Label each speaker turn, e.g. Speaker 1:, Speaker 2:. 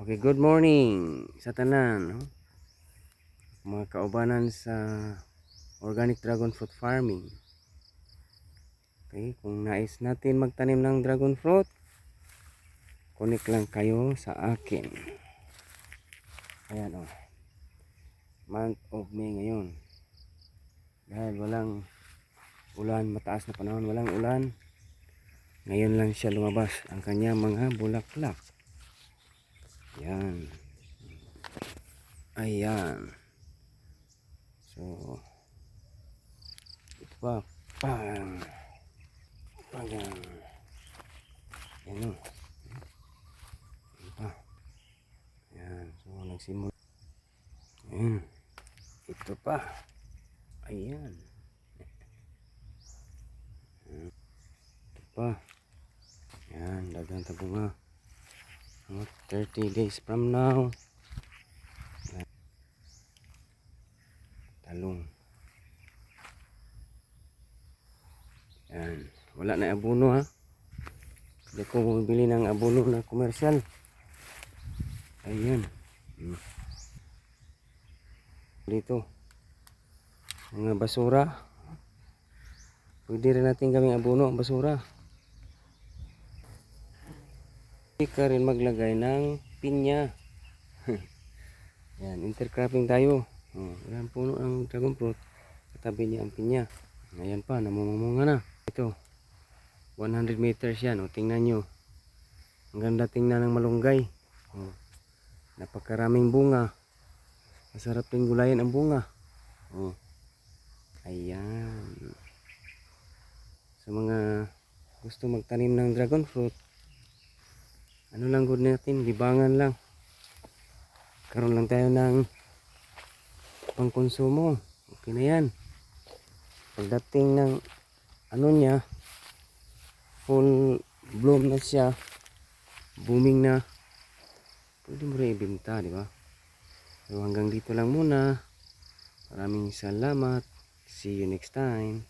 Speaker 1: Okay, good morning sa tanan, no? Mga kaubanan sa organic dragon fruit farming. Okay, kung nais natin magtanim ng dragon fruit, connect lang kayo sa akin. Ayan, oh. Month of May ngayon. Dahil walang ulan, mataas na panahon, walang ulan. Ngayon lang siya lumabas ang kanyang mga bulaklak. Ayan. Ayan. So, ito pa. Pang. Ayan. Ayan, oh. Ayan pa. Ayan. So, nagsimula. Ayan. Ito pa. Ayan. Ito pa. Ayan. Dagang tabunga. 30 days from now. Ayan. Talong. Ayan. Wala na abono, ha. Hindi ko bumibili ng abono na komersyal. Ayan. Dito. Mga basura. Pwede rin natin gawing abono ang basura. Hindi ka rin maglagay ng pinya. Yan, intercropping tayo. Yan puno ang dragon fruit. Katabi niya ang pinya. Ayan pa, namumunga na. Ito, 100 meters yan. O, tingnan nyo. Ang ganda tingnan ng malunggay. Napakaraming bunga. Masarap din gulayan ang bunga. Ayan. Sa mga gusto magtanim ng dragon fruit, ano lang good natin, libangan lang. Karoon lang tayo ng pangkonsumo. Okay na yan. Pagdating ng ano niya, full bloom na siya, booming na, pwede mo rin ibenta, di ba? So hanggang dito lang muna. Maraming salamat. See you next time.